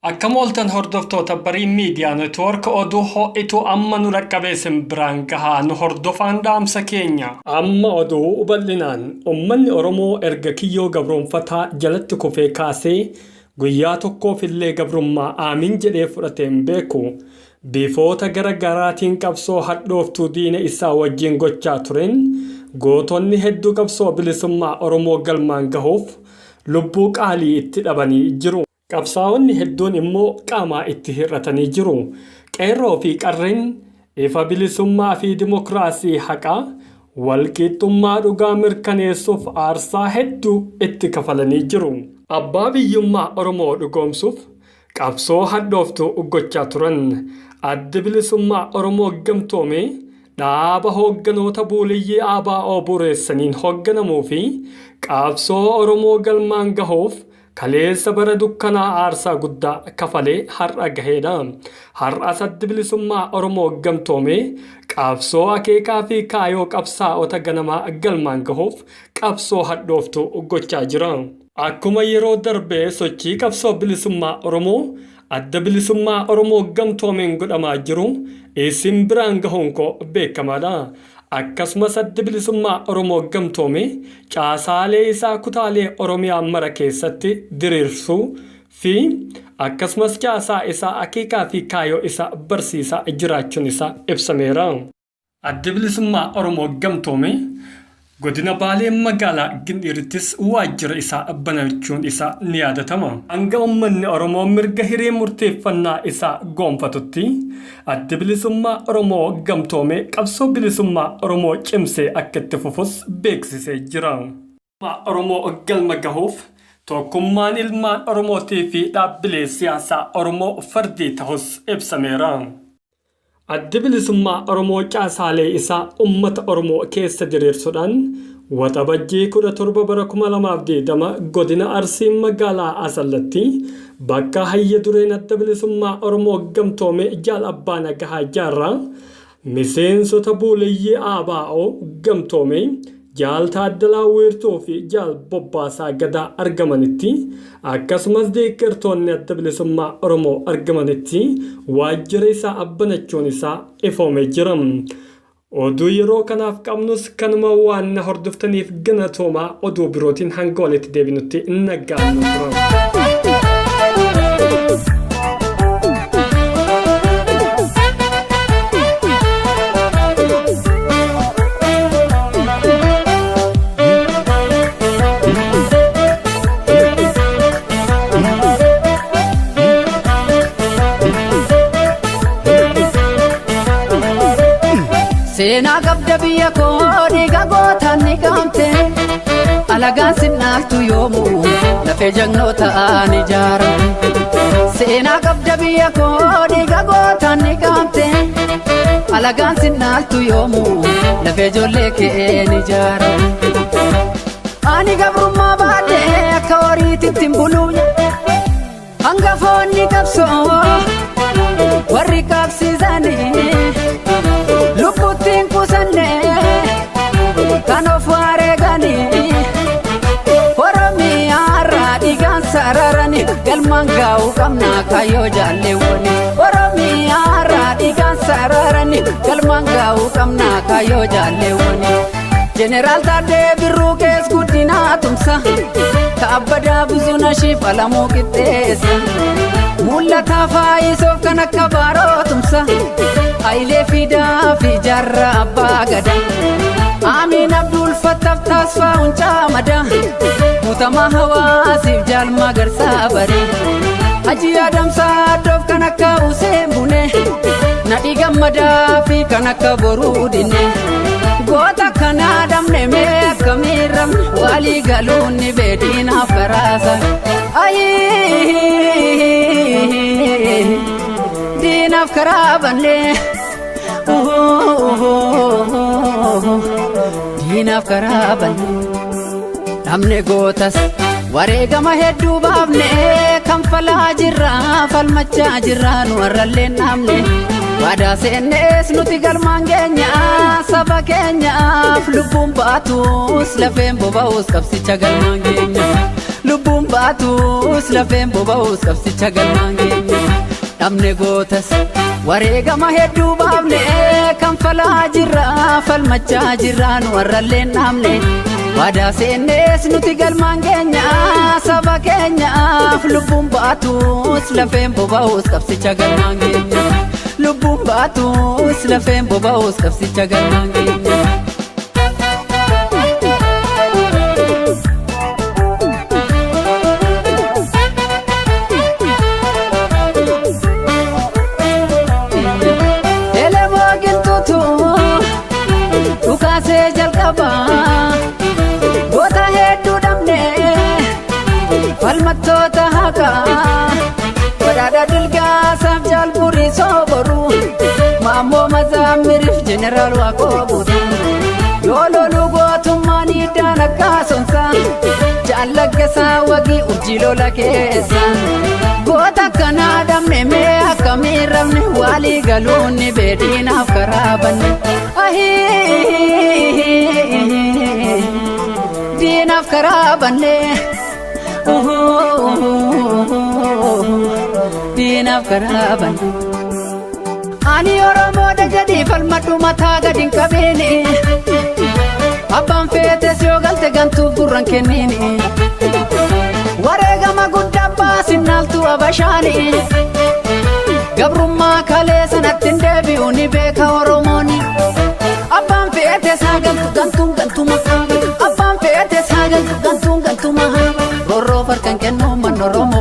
Akkamoltan hordoftoota barii miidiyaa network oduu ho'itu amma nu laqqabeessin biraan gahaa nu hordofaan dhaamsa keenya. Amma oduu bal'inaan ummanni Oromoo erga kiyyoo gabroonfataa jalatti kufee kaasee guyyaa tokkoof illee gabrummaa aamin jedhee fudhateen beeku. Bifoota garaagaraatiin qabsoo hadhooftuu diina isaa wajjin gochaa turen gootonni hedduu qabsoo bilisummaa Oromoo galmaan gahuuf lubbuu qaalii itti dhabanii jiru. Qabsaa'onni hedduun immoo qaamaa itti hir'atanii jiru. Qeerroo fi qarreen ifa bilisummaa fi dimokiraasii haqaa walqixxummaa dhugaa mirkaneessuuf aarsaa hedduu itti kafalanii jiru. Abbaa biyyummaa Oromoo dhugoomsuuf qabsoo hadhooftuu gochaa turan. Addi bilisummaa Oromoo gamtoome dhaaba hoogganoota buuliyyee ABO bureessaniin hoogganamuu fi qabsoo Oromoo galmaan gahuuf kaleessa bara dukkanaa aarsaa guddaa kafalee har'a gaheedha. Har'as addi bilisummaa Oromoo gamtoome qabsoo akeekaa fi kaayoo qabsaa'ota ganamaa galmaan gahuuf qabsoo hadhooftuu gochaa jira. Akkuma yeroo darbee sochii qabsoo bilisummaa Oromoo adda bilisummaa Oromoo gamtoomeen godhamaa jiru isin biraan gahuun koo beekamaadha. Akkasumas adda bilisummaa Oromoo gamtoome caasaalee isaa kutaalee Oromiyaa mara keessatti diriirsuu fi akkasumas caasaa isaa akeekaa fi kaayoo isaa barsiisaa jiraachuun isaa ibsameera. Adda bilisummaa Oromoo gamtoome godina Baalee magaalaa Gindhiirittis waajjira isaa banachuun isaa ni yaadatama. Hanga uummanni Oromoo mirga hiree murteeffannaa isaa goonfatutti adda bilisummaa Oromoo gamtoome qabsoo bilisummaa Oromoo cimsee akka itti fufus beeksisee jira. Oromoo galma gahuuf tokkummaan ilmaan Oromootii fi dhaabbilee siyaasaa Oromoo fardii ta'us ibsameera. Addi bilisummaa Oromoo caasaalee isaa uummata Oromoo keessa diriirsuudhaan waxabajjii 17 bara 2020 godina Arsii magaalaa Asallatti bakka hayya dureen adda bilisummaa Oromoo gamtoome jaal abbaa nagahaa jaarraa miseensota buuliyyee ABO gamtoome jaal Taaddalaa Wiirtuu fi jaal Bobbaasaa Gadaa argamanitti akkasumas deeggartoonni adda bilisummaa Oromoo argamanitti waajjira isaa banachuun isaa ifoomee jira. Oduu yeroo kanaaf qabnus kanuma waan hordoftaniif galatoomaa oduu birootiin hanga walitti deebinutti nagaan tura. Seenaa qabda biyya koo dhiiga gootaan ni qaamte alagaan sinnaaltu yoomuu lafee jagnoota aan ijaarame. Seenaa qabda biyya koo dhiiga gootaan ni qaamte alagaan sinnaaltu yoomuu lafee ijoollee kee ni ijaarame. Ani gabrummaa baadhee akka horiititti hin buluu hangafoonni qabsoo warri qabsiisanii lubbuttiin kusanne kan of wareeganii Oromiyaarraa dhiigaan sararanii galmaan gaa'uu qabnaa kaayyoo jaalleewwanii. Oromiyaarraa dhiigaan sararanii galmaan gaa'uu qabnaa kaayyoo jaalleewwanii. Jeneraal Taaddee Birruu kees guddinaa tumsa kaabbadaa buzuna shiif alamuu qixxeessa mul'ataa faayisoof kan akka baaroo tumsa Hayilee Fidaa fi Jaarraa Abbaa Gadaa Amiin Abdul Fattaaf Taasfaa Huncaa Madaa Mutamaa Hawaasiif Jaalmaa Garsaa Baree Hajii Adamsaa Doof kan akka Useen Bunee Nadhii Gammadaa fi kan akka Boruu Dinnee goota kanaa damne mee akka miiramne walii galuun ni beediinaaf garaasa. Diinaaf karaa bannee diinaaf karaa bannee namne gootas wareegama hedduu baafne kan falaa jirraa falmachaa jirraa nu warrallee namne. Waadaa seennees nuti galmaan keenya saba keenyaaf lubbuun baatus lafeen boba'us qabsicha galmaan keenya. Lubbuun baatus lafeen boba'us qabsicha galmaan keenya. namne gootas wareegama hedduu baafne kan falaa jirra falmachaa jirra nu warralleen dhaamne waadaa seennees nuti galmaan keenya saba keenyaaf lubbuun baatus lafeen boba'us qabsicha galmaan keenya lubbuun baatus lafeen boba'us qabsicha galmaan keenya. Dhukaasee jalqaba goota hedduu dhabne falmattoota haqaa badhaadha Dilgaasaaf Jaalburii Sooboru Maammoo Mazaamiriif Jeneraal Waaqoo Buutuu yoo loluu gootummaan hiddaan akkaasonsa Jaalaggasaa Wagii urjii lola keessa goota akkanaa dhabne mee akkamiin rabne walii galuun ni beediinaaf karaa banne diinaaf karaa banne diinaaf karaa banne ani Oromoodha jedhii falmadhu mataa gad hin qabeeni abbaan feetes yoo galte gantuuf gurran kenniini wareegama guddaa baasinaaltu abashaani gabrummaa kalee sanatti hin deebi'u ni beeka Oromooni abbaan feetes haa galtu gantuun gantuma abbaan feetes haa galtu gantuun gantuma roorroo farkan kennuu man Oromoo